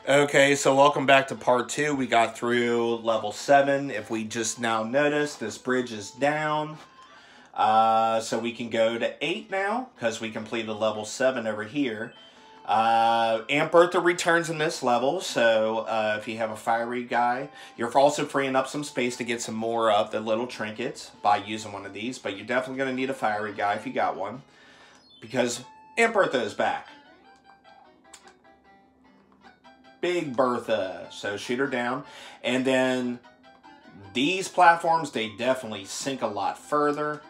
Okay, so welcome back to part 2. We got through level 7. If we just now notice, this bridge is down. So we can go to 8 now, because we completed level 7 over here. Aunt Bertha returns in this level, so if you have a fiery guy, you're also freeing up some space to get some more of the little trinkets by using one of these, but you're definitely going to need a fiery guy if you got one, because Aunt Bertha is back. Big Bertha. So shoot her down. And then these platforms, they definitely sink a lot further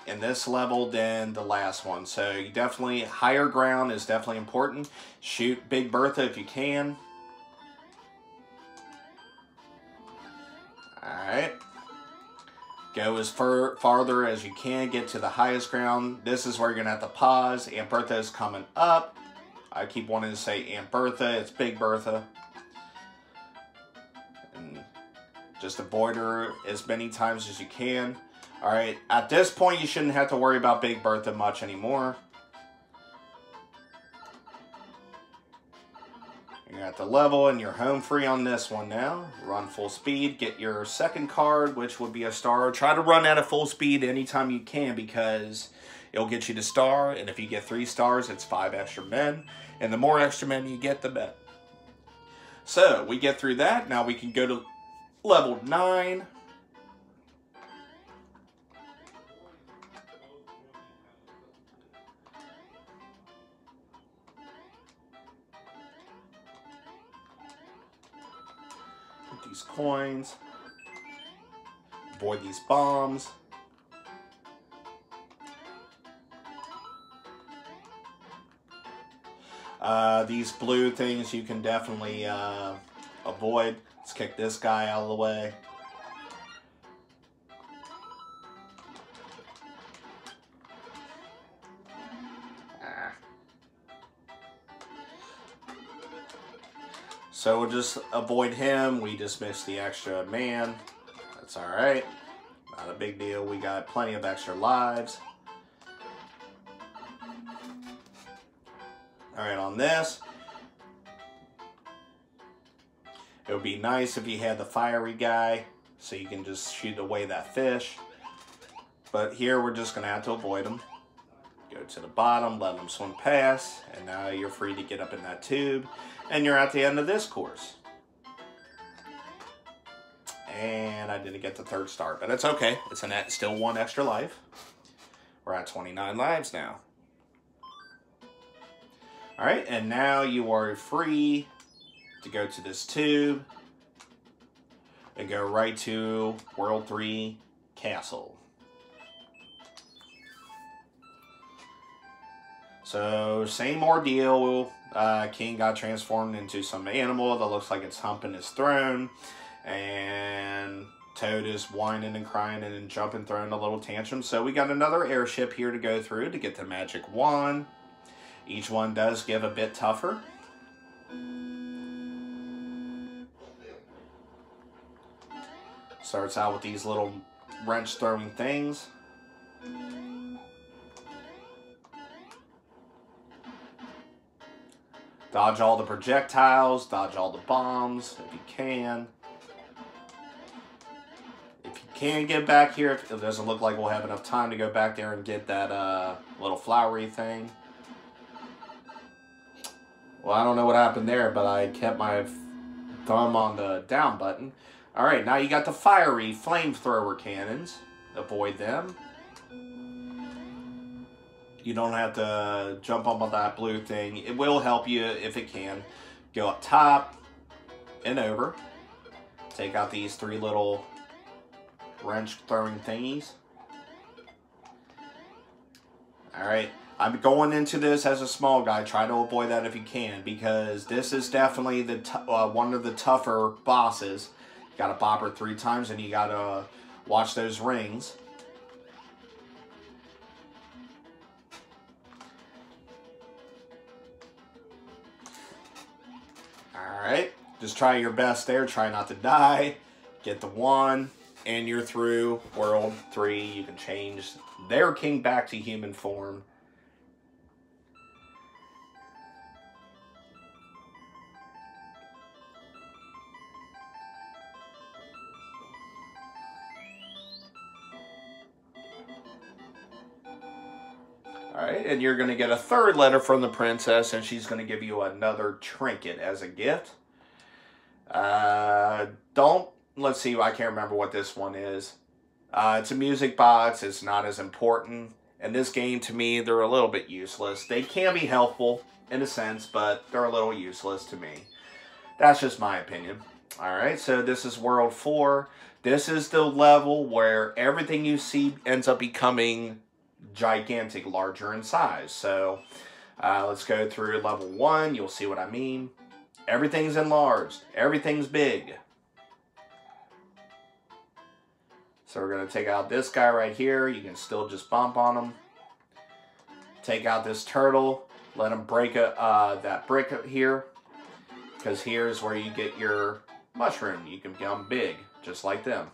in this level than the last one. So you definitely, higher ground is definitely important. Shoot Big Bertha if you can. Alright. Go as farther as you can. Get to the highest ground. This is where you're going to have to pause. Aunt Bertha is coming up. I keep wanting to say Aunt Bertha. It's Big Bertha. And just avoid her as many times as you can. Alright, at this point you shouldn't have to worry about Big Bertha much anymore. You're at the level and you're home free on this one now. Run full speed. Get your second card, which would be a star. Try to run at a full speed anytime you can, because it'll get you to star, and if you get 3 stars, it's 5 extra men. And the more extra men you get, the better. So, we get through that. Now we can go to level 9. Get these coins. Avoid these bombs. These blue things you can definitely avoid. Let's kick this guy out of the way. So we'll just avoid him. We just missed the extra man. That's alright. Not a big deal. We got plenty of extra lives. Alright, on this, it would be nice if you had the fiery guy, so you can just shoot away that fish. But here, we're just going to have to avoid him. Go to the bottom, let him swim past, and now you're free to get up in that tube. And you're at the end of this course. And I didn't get the 3rd star, but it's okay. It's still 1 extra life. We're at 29 lives now. Alright, and now you are free to go to this tube and go right to World 3 Castle. So, same ordeal. King got transformed into some animal that looks like it's humping his throne. And Toad is whining and crying and jumping, throwing a little tantrum. So we got another airship here to go through to get the magic wand. Each one does give a bit tougher. Starts out with these little wrench throwing things. Dodge all the projectiles, dodge all the bombs if you can. If you can get back here, if it doesn't look like we'll have enough time to go back there and get that little flowery thing. Well, I don't know what happened there, but I kept my thumb on the down button. Alright, now you got the fiery flamethrower cannons. Avoid them. You don't have to jump on that blue thing. It will help you if it can. Go up top and over. Take out these 3 little wrench throwing thingies. Alright. I'm going into this as a small guy. Try to avoid that if you can, because this is definitely the one of the tougher bosses. You gotta bop her 3 times, and you gotta watch those rings. Alright, just try your best there. Try not to die. Get the 1, and you're through World 3. You can change their king back to human form. Alright, and you're going to get a third letter from the princess, and she's going to give you another trinket as a gift. Let's see, I can't remember what this one is. It's a music box, it's not as important. In this game, to me, they're a little bit useless. They can be helpful, in a sense, but they're a little useless to me. That's just my opinion. Alright, so this is World 4. This is the level where everything you see ends up becoming gigantic, larger in size. So let's go through level 1. You'll see what I mean. Everything's enlarged. Everything's big. So we're going to take out this guy right here. You can still just bump on him. Take out this turtle. Let him break that brick here. Because here's where you get your mushroom. You can become big, just like them.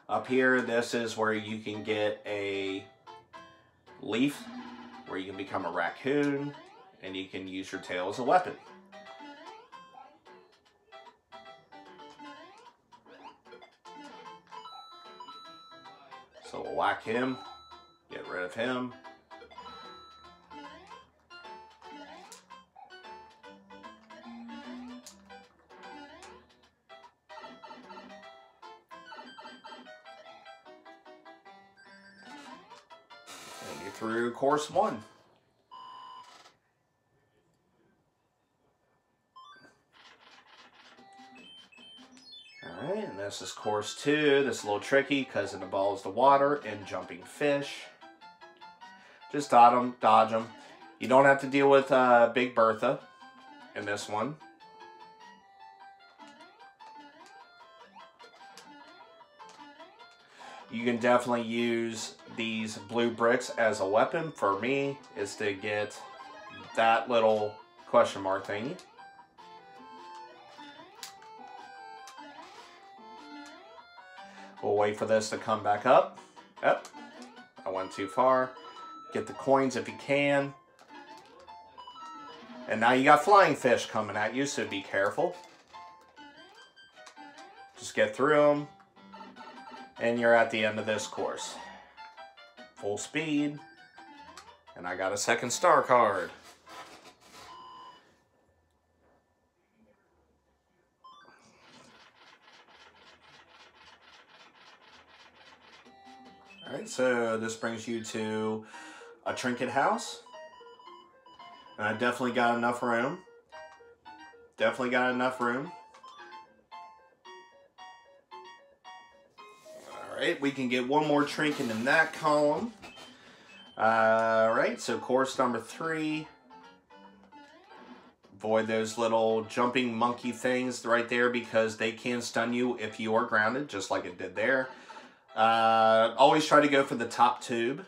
Up here, this is where you can get a leaf, where you can become a raccoon, and you can use your tail as a weapon. So we'll whack him, get rid of him. And you're through course 1. Alright, and this is course 2. This is a little tricky because it involves the water and jumping fish. Just dodge them. You don't have to deal with Big Bertha in this one. You can definitely use these blue bricks as a weapon. For me, is to get that little question mark thingy. We'll wait for this to come back up. Yep, I went too far. Get the coins if you can. And now you got flying fish coming at you, so be careful. Just get through them. And you're at the end of this course. Full speed. And I got a second star card. Alright, so this brings you to a trinket house. And I definitely got enough room. Definitely got enough room. Alright, we can get one more trinket in that column. Alright, so course number 3. Avoid those little jumping monkey things right there because they can stun you if you are grounded, just like it did there. Always try to go for the top tube.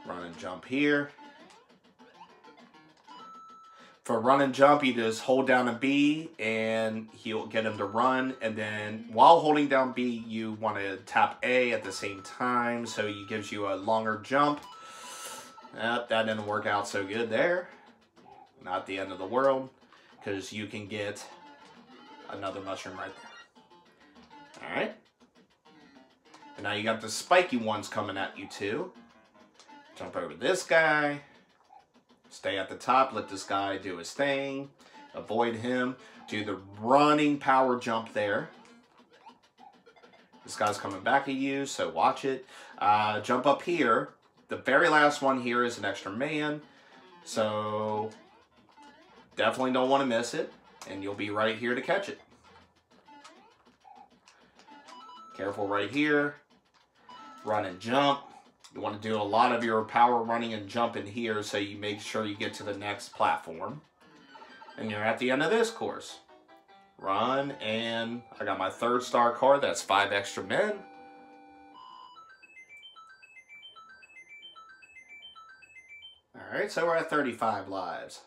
Run and jump here. For run and jump, you just hold down a B and he'll get him to run. And then while holding down B, you want to tap A at the same time. So it gives you a longer jump. That didn't work out so good there. Not the end of the world. Because you can get another mushroom right there. Alright. And now you got the spiky ones coming at you too. Jump over this guy. Stay at the top. Let this guy do his thing. Avoid him. Do the running power jump there. This guy's coming back at you, so watch it. Jump up here. The very last one here is an extra man. So definitely don't want to miss it. And you'll be right here to catch it. Careful right here. Run and jump. You want to do a lot of your power running and jumping here so you make sure you get to the next platform. And you're at the end of this course. Run, and I got my 3rd star card. That's 5 extra men. Alright, so we're at 35 lives.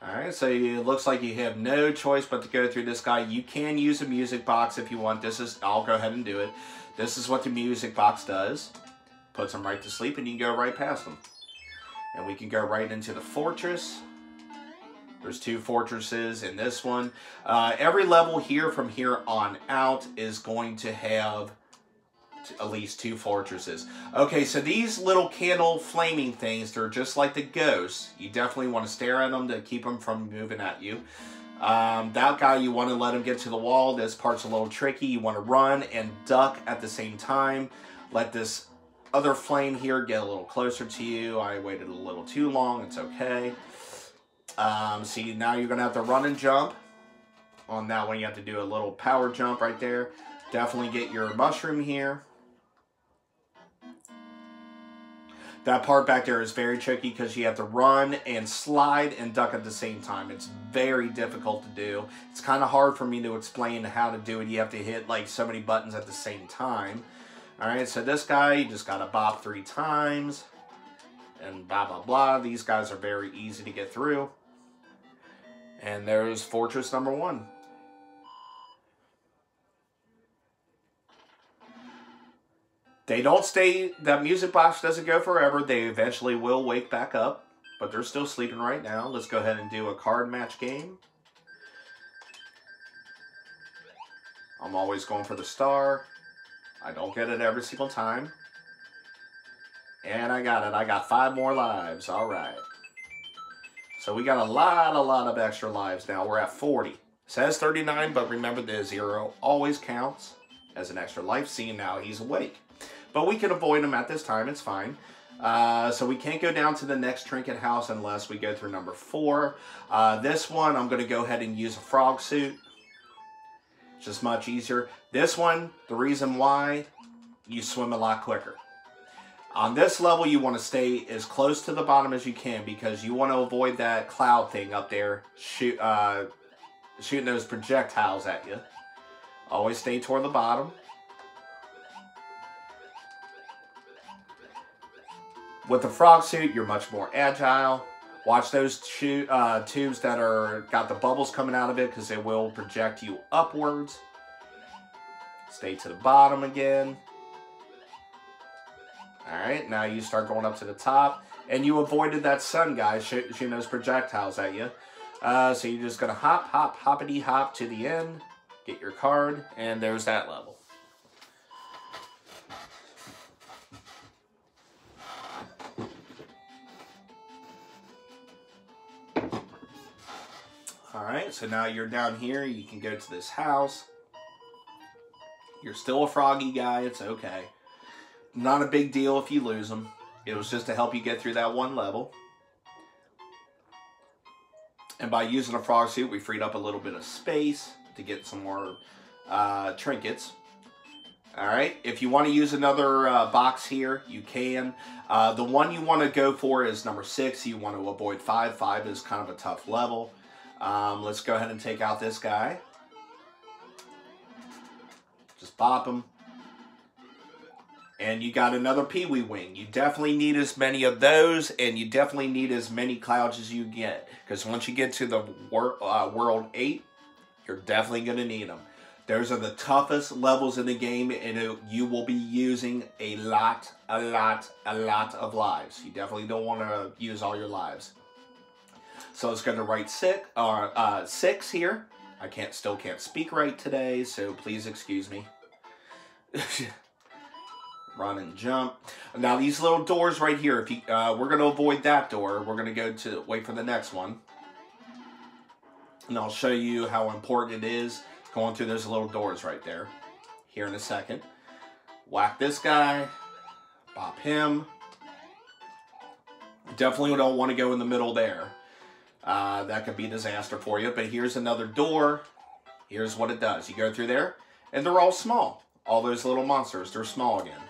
Alright, so it looks like you have no choice but to go through this guy. You can use a music box if you want. I'll go ahead and do it. This is what the music box does. Puts them right to sleep and you can go right past them. And we can go right into the fortress. There's 2 fortresses in this one. Every level here from here on out is going to have at least 2 fortresses. Okay, so these little candle flaming things, they're just like the ghosts. You definitely want to stare at them to keep them from moving at you. That guy, you want to let him get to the wall. This part's a little tricky. You want to run and duck at the same time. Let this other flame here get a little closer to you. I waited a little too long. It's okay. See, now you're going to have to run and jump. On that one, you have to do a little power jump right there. Definitely get your mushroom here. That part back there is very tricky because you have to run and slide and duck at the same time. It's very difficult to do. It's kind of hard for me to explain how to do it. You have to hit like so many buttons at the same time. Alright, so this guy, you just got to bop 3 times. And blah, blah, blah. These guys are very easy to get through. And there's fortress number 1. They don't stay, that music box doesn't go forever. They eventually will wake back up, but they're still sleeping right now. Let's go ahead and do a card match game. I'm always going for the star. I don't get it every single time. And I got it. I got 5 more lives. All right. So we got a lot of extra lives now. We're at 40. It says 39, but remember the 0 always counts as an extra life. Seeing now he's awake. But we can avoid him at this time. It's fine. So we can't go down to the next trinket house unless we go through number 4. This one, I'm going to go ahead and use a frog suit. It's just much easier. This one, the reason why, you swim a lot quicker. On this level, you want to stay as close to the bottom as you can because you want to avoid that cloud thing up there shooting those projectiles at you. Always stay toward the bottom. With the frog suit, you're much more agile. Watch those tubes that got the bubbles coming out of it because they will project you upwards. Stay to the bottom again. Alright, now you start going up to the top. And you avoided that sun guy shooting those projectiles at you. So you're just going to hop, hop, hoppity hop to the end. Get your card. And there's that level. Alright, so now you're down here. You can go to this house. You're still a froggy guy. It's okay. Not a big deal if you lose them. It was just to help you get through that one level. And by using a frog suit, we freed up a little bit of space to get some more trinkets. Alright, if you want to use another box here, you can. The one you want to go for is number 6. You want to avoid 5. 5 is kind of a tough level. Let's go ahead and take out this guy. Just bop him. And you got another Pee-wee wing. You definitely need as many of those, and you definitely need as many clouds as you get. Because once you get to the World 8, you're definitely going to need them. Those are the toughest levels in the game, and you will be using a lot of lives. You definitely don't want to use all your lives. So it's going to write 6 here. I still can't speak right today, so please excuse me. Run and jump. Now these little doors right here, if you, we're going to avoid that door. We're going to go to wait for the next one. And I'll show you how important it is going through those little doors right there. Here in a second. Whack this guy. Bop him. Definitely don't want to go in the middle there. That could be a disaster for you. But here's another door. Here's what it does. You go through there, and they're all small. All those little monsters, they're small again.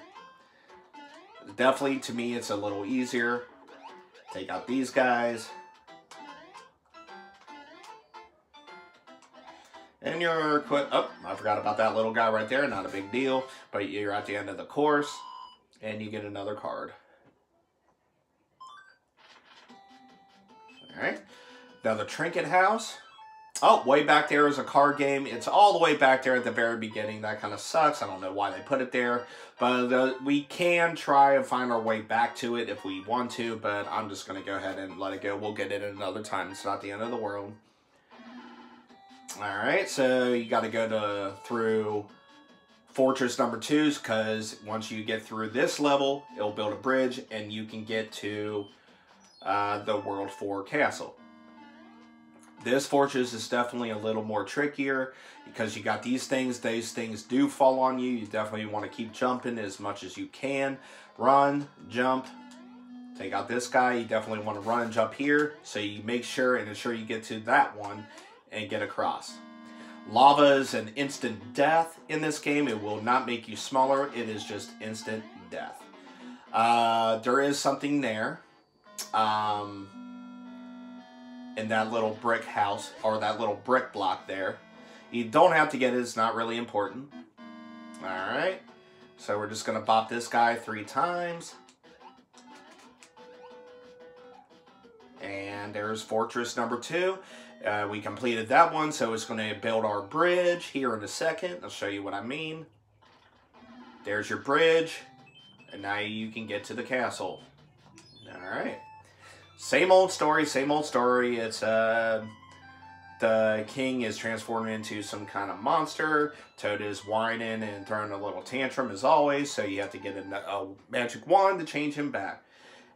Definitely, to me, it's a little easier. Take out these guys. And you're quit. Oh, I forgot about that little guy right there. Not a big deal. But you're at the end of the course, and you get another card. Alright. Now the trinket house. Oh, way back there is a card game. It's all the way back there at the very beginning. That kind of sucks. I don't know why they put it there. But we can try and find our way back to it if we want to. But I'm just going to go ahead and let it go. We'll get it another time. It's not the end of the world. Alright, so you got to go through Fortress number 2, because once you get through this level, it'll build a bridge and you can get to the World 4 castle. This fortress is definitely a little more trickier because you got these things. These things do fall on you. You definitely want to keep jumping as much as you can. Run, jump, take out this guy. You definitely want to run and jump here, so you make sure and ensure you get to that one and get across. Lava is an instant death in this game. It will not make you smaller. It is just instant death. There is something there. In that little brick house, or that little brick block there. You don't have to get it, it's not really important. Alright, so we're just going to bop this guy 3 times. And there's Fortress number 2. We completed that one, so it's going to build our bridge here in a second. I'll show you what I mean. There's your bridge, and now you can get to the castle. Alright. Same old story, same old story. It's, the king is transformed into some kind of monster. Toad is whining and throwing a little tantrum as always, so you have to get a magic wand to change him back.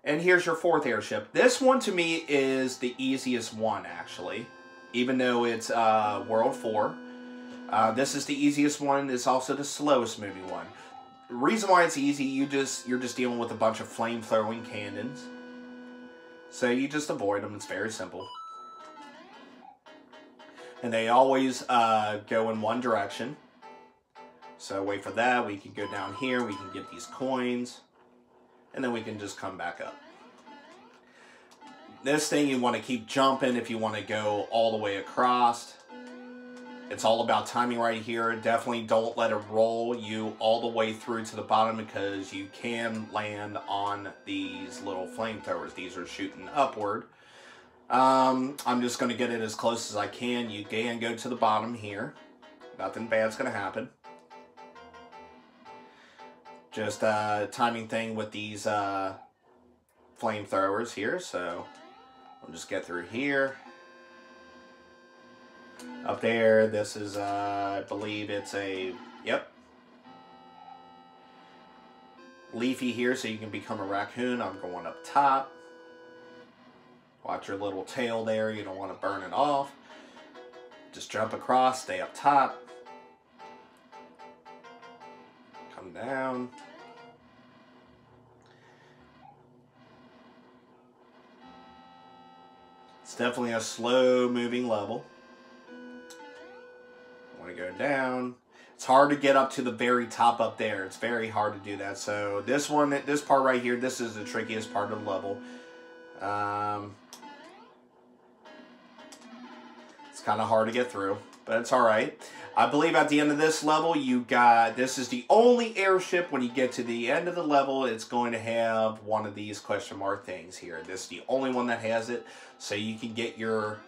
And here's your 4th airship. This one, to me, is the easiest one, actually. Even though it's World 4. This is the easiest one. It's also the slowest moving one. The reason why it's easy, you're just dealing with a bunch of flame-throwing cannons. So you just avoid them. It's very simple. And they always go in one direction. So wait for that. We can go down here. We can get these coins. And then we can just come back up. This thing, you want to keep jumping if you want to go all the way across. It's all about timing right here. Definitely don't let it roll you all the way through to the bottom, because you can land on these little flamethrowers. These are shooting upward. I'm just going to get it as close as I can. You can go to the bottom here. Nothing bad's going to happen. Just a timing thing with these flamethrowers here. So we'll just get through here. Up there, this is, I believe it's a, yep. Leafy here, so you can become a raccoon. I'm going up top. Watch your little tail there. You don't want to burn it off. Just jump across, stay up top. Come down. It's definitely a slow-moving level. Want to go down. It's hard to get up to the very top up there. It's very hard to do that. So this part right here, this is the trickiest part of the level. It's kind of hard to get through, but it's all right. I believe at the end of this level, this is the only airship. When you get to the end of the level, it's going to have one of these question mark things here. This is the only one that has it. So you can get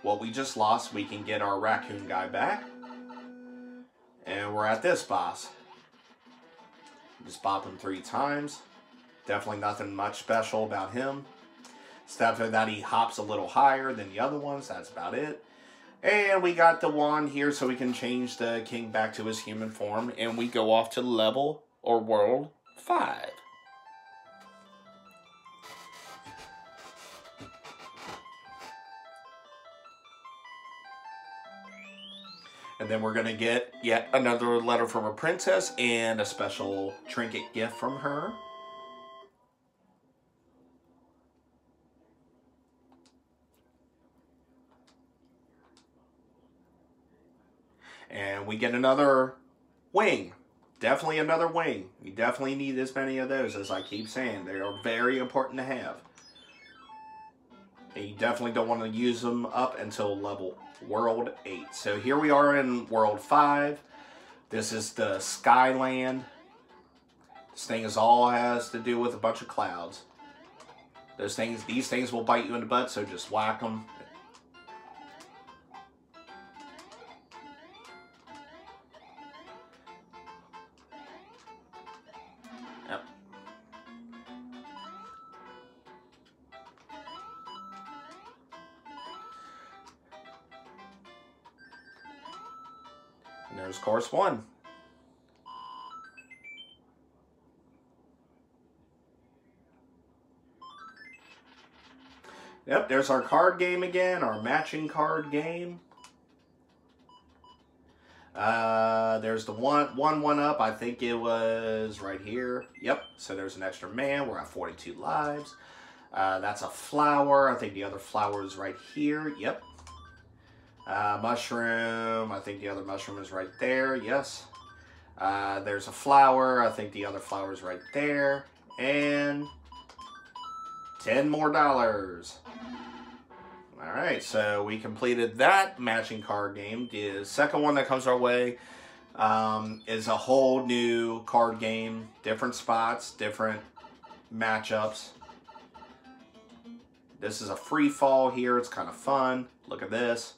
what we just lost. We can get our raccoon guy back. And we're at this boss. Just bop him 3 times. Definitely nothing much special about him. Except for that he hops a little higher than the other ones. That's about it. And we got the wand here so we can change the king back to his human form. And we go off to level, or world, 5. And then we're going to get yet another letter from a princess and a special trinket gift from her. And we get another wing. Definitely another wing. You definitely need as many of those, as I keep saying. They are very important to have. And you definitely don't want to use them up until level World 8. So here we are in World 5. This is the Skyland. This thing all has to do with a bunch of clouds. These things will bite you in the butt, so just whack them. And there's course 1. Yep, there's our card game again, our matching card game. There's the one up. I think it was right here. Yep, so there's an extra man. We're at 42 lives. That's a flower. I think the other flower is right here. Yep. Mushroom. I think the other mushroom is right there. Yes. There's a flower. I think the other flower is right there. And $10 more. All right, so we completed that matching card game. The second one that comes our way is a whole new card game. Different spots, different matchups. This is a free fall here. It's kind of fun. Look at this.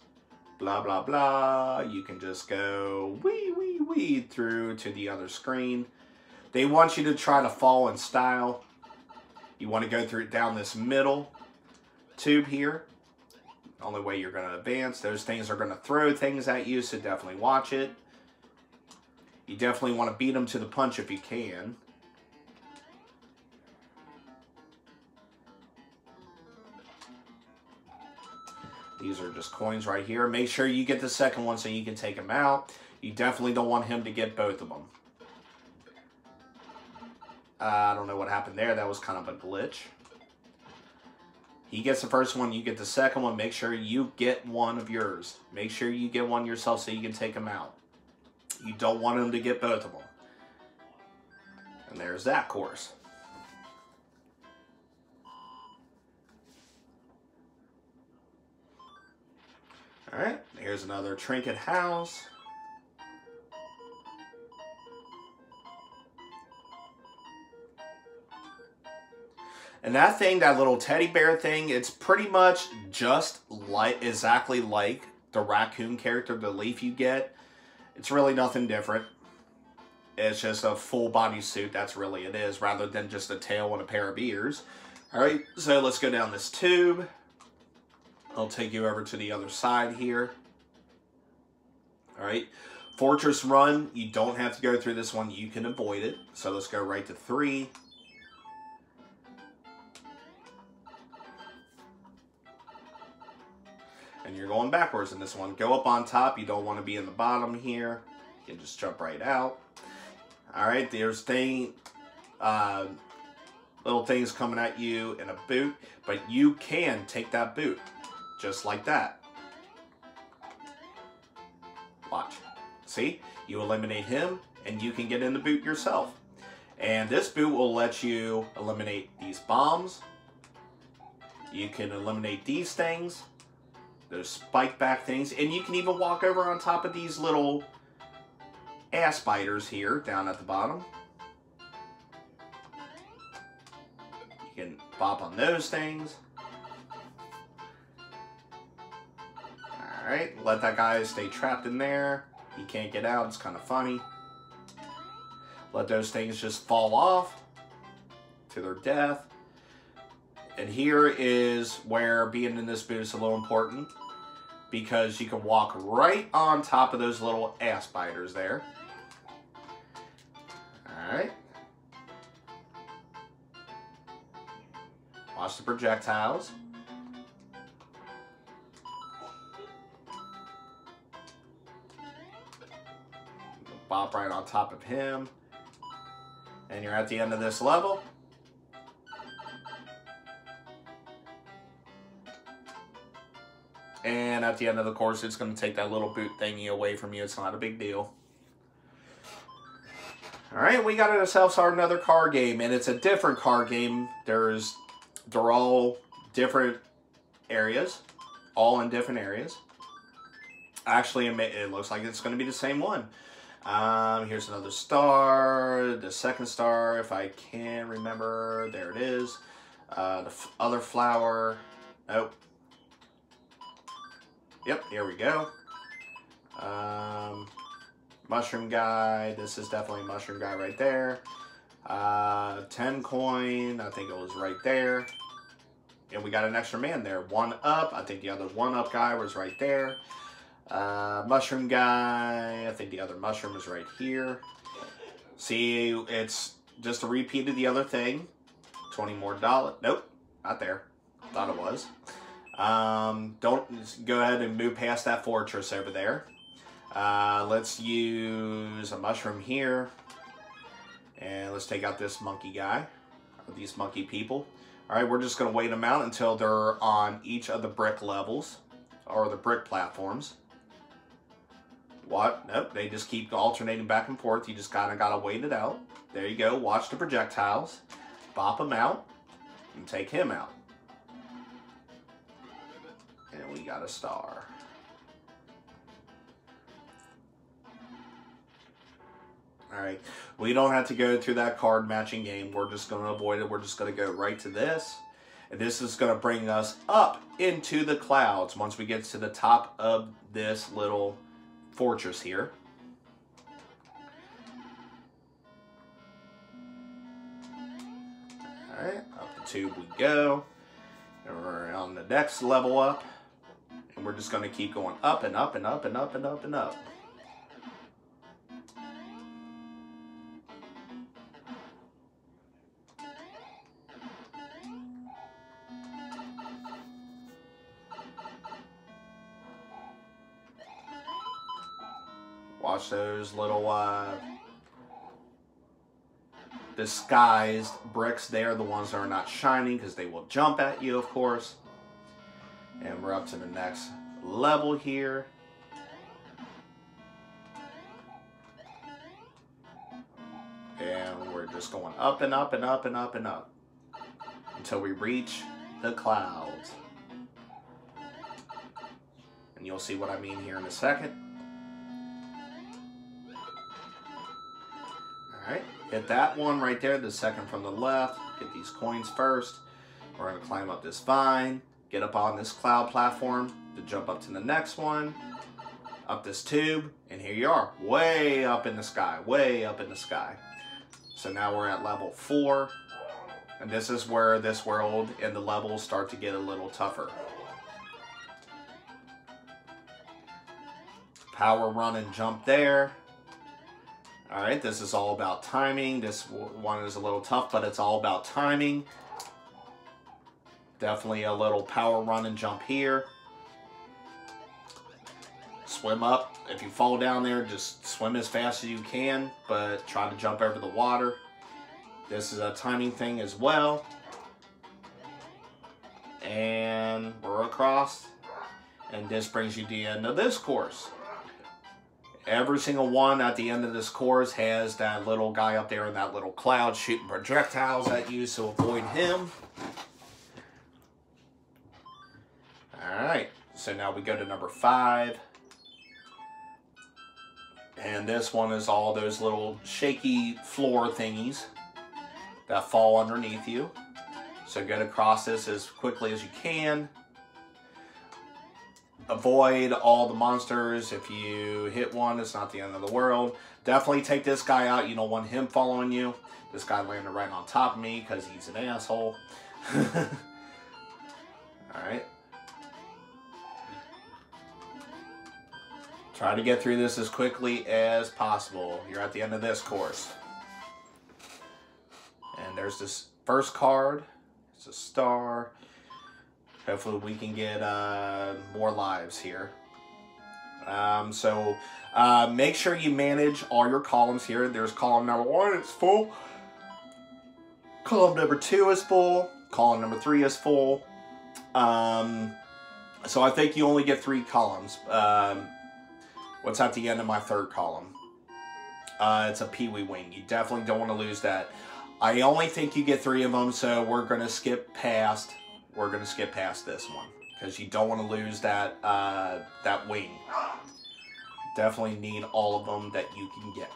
Blah, blah, blah. You can just go wee through to the other screen. They want you to try to fall in style. You want to go through down this middle tube here. Only way you're going to advance. Those things are going to throw things at you, so definitely watch it. You definitely want to beat them to the punch if you can. These are just coins right here. Make sure you get the second one so you can take him out. You definitely don't want him to get both of them. I don't know what happened there. That was kind of a glitch. He gets the first one, you get the second one. Make sure you get one of yours. Make sure you get one yourself so you can take him out. You don't want him to get both of them. And there's that course. Alright, here's another trinket house. And that thing, that little teddy bear thing, it's pretty much just like, exactly like the raccoon character, the leaf you get. It's really nothing different. It's just a full body suit, that's really it is, rather than just a tail and a pair of ears. Alright, so let's go down this tube. I'll take you over to the other side here. Alright, Fortress Run, you don't have to go through this one, you can avoid it. So let's go right to 3. And you're going backwards in this one. Go up on top. You don't want to be in the bottom here. You can just jump right out. Alright, there's little things coming at you in a boot. But you can take that boot. Just like that. Watch. See? You eliminate him, and you can get in the boot yourself. And this boot will let you eliminate these bombs. You can eliminate these things. Those spike back things. And you can even walk over on top of these little ass biters here down at the bottom. You can bop on those things. Alright, let that guy stay trapped in there. He can't get out, it's kind of funny. Let those things just fall off to their death. And here is where being in this boot is a little important, because you can walk right on top of those little ass biters there. Alright. Watch the projectiles. Bop right on top of him. And you're at the end of this level. And at the end of the course, it's going to take that little boot thingy away from you. It's not a big deal. Alright, we got ourselves another card game. And it's a different card game. They're all different areas. All in different areas. Actually, it looks like it's going to be the same one. Here's another star. The second star, if I can remember. There it is. The other flower. Nope. Yep, here we go. Mushroom guy. This is definitely mushroom guy right there. 10 coin. I think it was right there. And we got an extra man there. 1 up. I think the other 1 up guy was right there. Mushroom guy. I think the other mushroom is right here. See, it's just a repeat of the other thing. $20 more. Nope, not there. Thought it was. Don't go ahead and move past that fortress over there. Let's use a mushroom here. And let's take out this monkey guy. These monkey people. Alright, we're just going to wait them out until they're on each of the brick levels. Or the brick platforms. What? Nope, they just keep alternating back and forth. You just kind of got to wait it out. There you go. Watch the projectiles. Bop him out. And take him out. And we got a star. Alright, we don't have to go through that card matching game. We're just going to avoid it. We're just going to go right to this. And this is going to bring us up into the clouds once we get to the top of this little fortress here. Alright, up the tube we go. And we're on the next level up. And we're just going to keep going up and up and up and up and up and up. Watch those little disguised bricks there, the ones that are not shining, because they will jump at you, of course. And we're up to the next level here. And we're just going up and up and up and up and up until we reach the clouds. And you'll see what I mean here in a second. Alright, hit that one right there, the second from the left. Get these coins first. We're going to climb up this vine, get up on this cloud platform to jump up to the next one, up this tube, and here you are, way up in the sky, way up in the sky. So now we're at level 4, and this is where this world and the levels start to get a little tougher. Power run and jump there. Alright, this is all about timing. This one is a little tough, but it's all about timing. Definitely a little power run and jump here. Swim up. If you fall down there, just swim as fast as you can, but try to jump over the water. This is a timing thing as well. And we're across. And this brings you to the end of this course. Every single one at the end of this course has that little guy up there in that little cloud shooting projectiles at you, so avoid him. Alright, so now we go to number 5. And this one is all those little shaky floor thingies that fall underneath you. So get across this as quickly as you can. Avoid all the monsters. If you hit one, it's not the end of the world. Definitely take this guy out. You don't want him following you. This guy landed right on top of me because he's an asshole. Alright. Try to get through this as quickly as possible. You're at the end of this course. And there's this first card. It's a star. Hopefully we can get more lives here. Make sure you manage all your columns here. There's column number 1, it's full. Column number 2 is full. Column number 3 is full. So I think you only get 3 columns. What's at the end of my 3rd column? It's a Pee-wee wing. You definitely don't want to lose that. I only think you get 3 of them, so we're going to skip past. We're going to skip past this one because you don't want to lose that that wing. Definitely need all of them that you can get.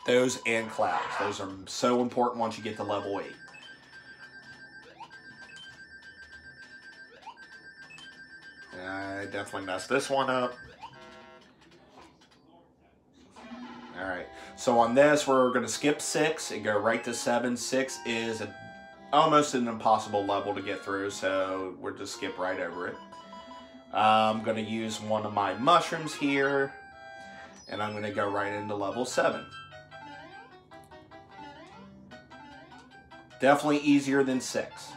Those and clouds. Those are so important once you get to level 8. I definitely messed this one up. Alright, so on this we're going to skip 6 and go right to 7. 6 is almost an impossible level to get through, so we'll just skip right over it. I'm going to use one of my mushrooms here, and I'm going to go right into level 7. Definitely easier than 6.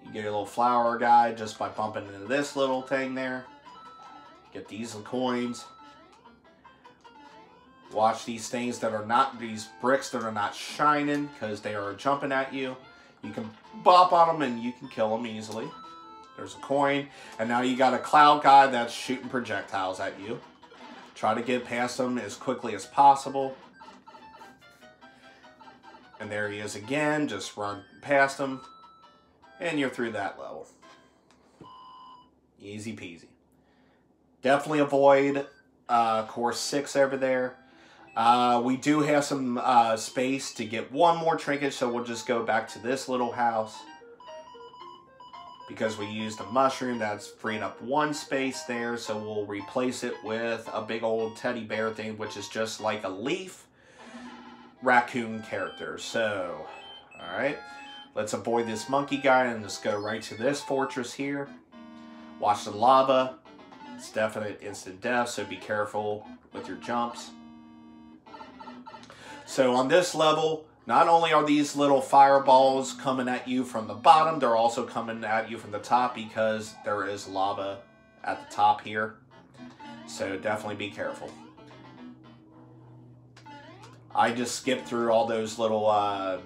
You get your little flower guy just by bumping into this little thing there. Get these coins. Watch these things that are not, these bricks that are not shining, because they are jumping at you. You can bop on them and you can kill them easily. There's a coin. And now you got a cloud guy that's shooting projectiles at you. Try to get past them as quickly as possible. And there he is again. Just run past him. And you're through that level. Easy peasy. Definitely avoid course 6 over there. We do have some space to get one more trinket, so we'll just go back to this little house. Because we used a mushroom, that's freeing up one space there, so we'll replace it with a big old teddy bear thing, which is just like a leaf raccoon character. So, alright, let's avoid this monkey guy and just go right to this fortress here. Watch the lava. It's definite instant death, so be careful with your jumps. So on this level, not only are these little fireballs coming at you from the bottom, they're also coming at you from the top because there is lava at the top here. So definitely be careful. I just skipped through all those little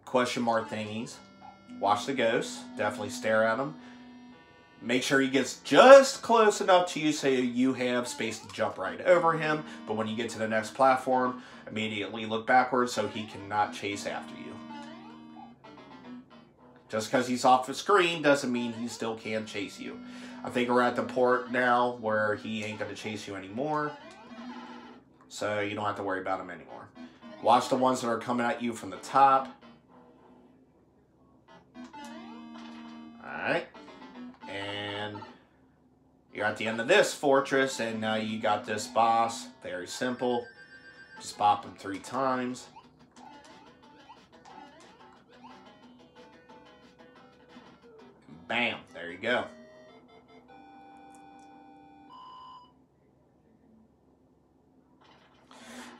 question mark thingies. Watch the ghosts. Definitely stare at them. Make sure he gets just close enough to you so you have space to jump right over him. But when you get to the next platform, immediately look backwards so he cannot chase after you. Just because he's off the screen doesn't mean he still can chase you. I think we're at the port now where he ain't going to chase you anymore. So you don't have to worry about him anymore. Watch the ones that are coming at you from the top. Alright. And you're at the end of this fortress, and now you got this boss. Very simple. Just bop him 3 times. Bam, there you go.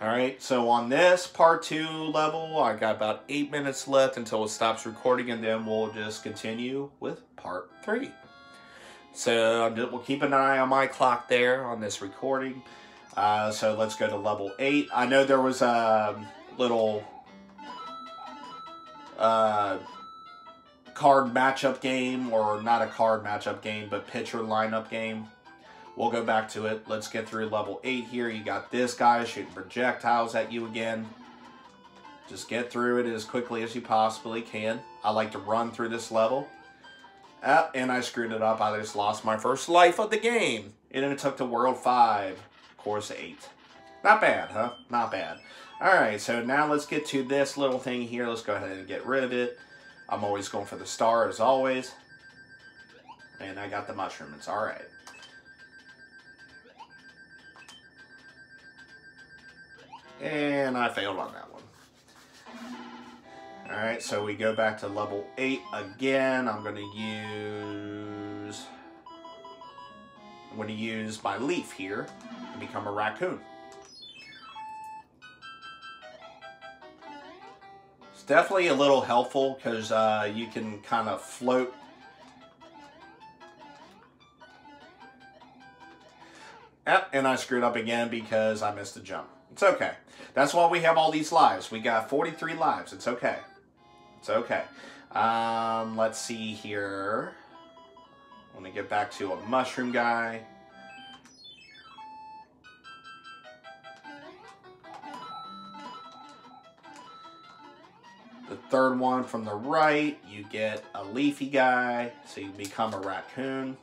Alright, so on this part 2 level, I got about 8 minutes left until it stops recording, and then we'll just continue with part 3. So we'll keep an eye on my clock there on this recording. So let's go to level 8. I know there was a little card matchup game, or not a card matchup game, but pitcher lineup game. We'll go back to it. Let's get through level 8 here. You got this guy shooting projectiles at you again. Just get through it as quickly as you possibly can. I like to run through this level. And I screwed it up. I just lost my first life of the game. And then it took to World 5, Course 8. Not bad, huh? Not bad. Alright, so now let's get to this little thing here. Let's go ahead and get rid of it. I'm always going for the star, as always. And I got the mushroom. It's alright. And I failed on that one. Alright, so we go back to level 8 again. I'm going to use my leaf here and become a raccoon. It's definitely a little helpful because you can kind of float. Yep, and I screwed up again because I missed a jump. It's okay. That's why we have all these lives. We got 43 lives. It's okay. It's okay. Let's see here. I want to get back to a mushroom guy. The third one from the right, you get a leafy guy, so you become a raccoon.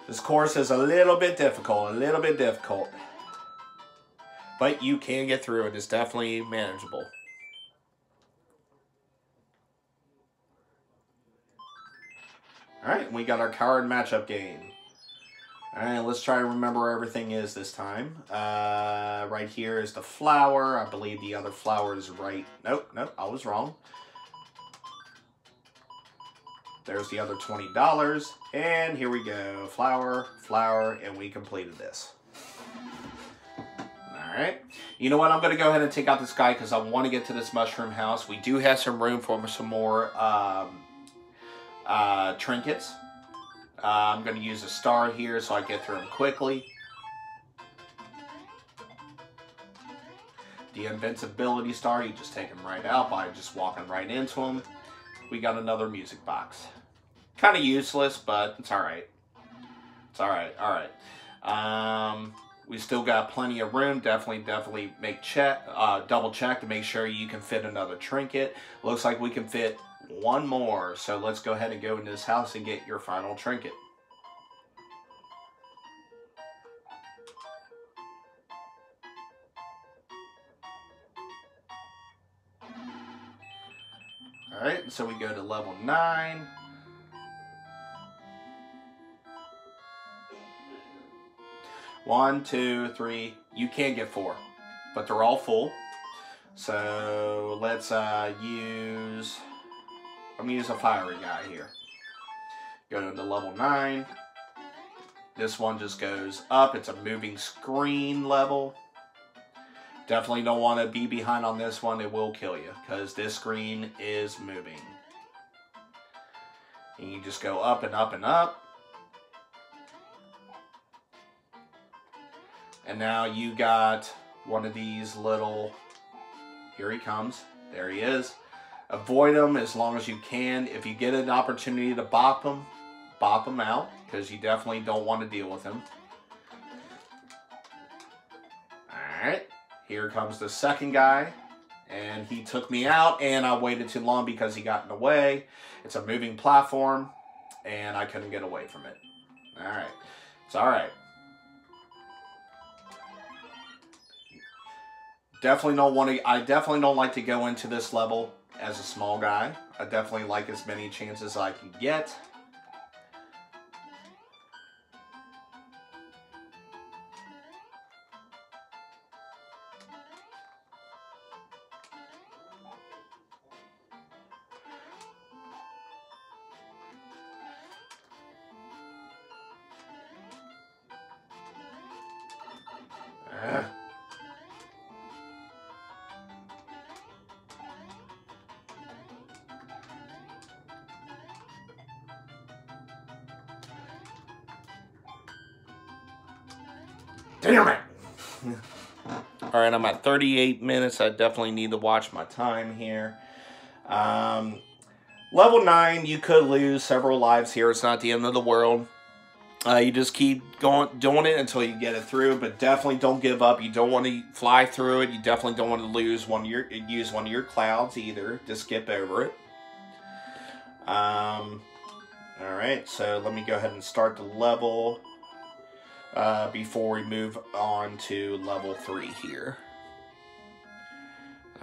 This course is a little bit difficult, But you can get through it. It's definitely manageable. Alright, we got our card matchup game. Alright, let's try to remember where everything is this time. Right here is the flower. I believe the other flower is right. Nope, I was wrong. There's the other $20. And here we go. Flower, flower, and we completed this. Alright. You know what? I'm going to go ahead and take out this guy because I want to get to this mushroom house. We do have some room for some more trinkets. I'm going to use a star here so I get through them quickly. The invincibility star, you just take him right out by just walking right into him. We got another music box. Kind of useless, but it's alright. It's alright, alright. We still got plenty of room. Definitely make double check to make sure you can fit another trinket. Looks like we can fit one more. So let's go ahead and go into this house and get your final trinket. Alright, so we go to level 9. One, two, three. You can get 4, but they're all full. So let's use. I'm gonna use a fiery guy here. Go to level 9. This one just goes up. It's a moving screen level. Definitely don't want to be behind on this one. It will kill you because this screen is moving. And you just go up and up and up. And now you got one of these little, here he comes, there he is. Avoid him as long as you can. If you get an opportunity to bop him out, because you definitely don't want to deal with him. Alright, here comes the second guy. And he took me out, and I waited too long because he got in the way. It's a moving platform, and I couldn't get away from it. Alright, it's alright. I definitely don't like to go into this level as a small guy. I definitely like as many chances as I can get. Damn it! Alright, I'm at 38 minutes. I definitely need to watch my time here. Level 9, you could lose several lives here. It's not the end of the world. You just keep doing it until you get it through, but definitely don't give up. You don't want to fly through it. You definitely don't want to use one of your clouds either. Just skip over it. Alright, so let me go ahead and start the level before we move on to level 3 here.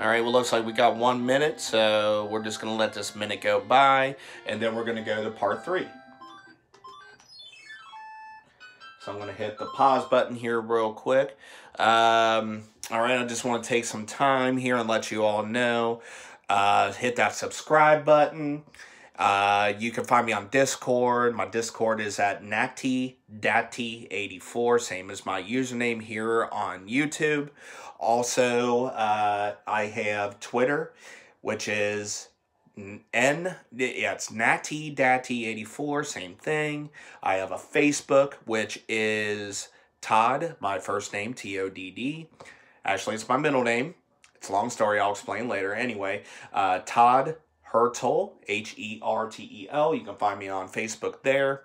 Alright, well, looks like we got 1 minute, so we're just going to let this minute go by, and then we're going to go to part 3. So I'm going to hit the pause button here real quick. Alright, I just want to take some time here and let you all know. Hit that subscribe button. You can find me on Discord. My Discord is at natty.t84, same as my username here on YouTube. Also, I have Twitter, which is it's natty.t84, same thing. I have a Facebook, which is Todd, my first name, T-O-D-D. Actually, it's my middle name. It's a long story, I'll explain later. Anyway, Todd Hertel, H-E-R-T-E-L. You can find me on Facebook there.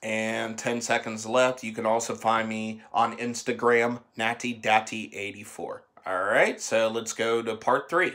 And 10 seconds left. You can also find me on Instagram, natty.t84. All right, so let's go to part 3.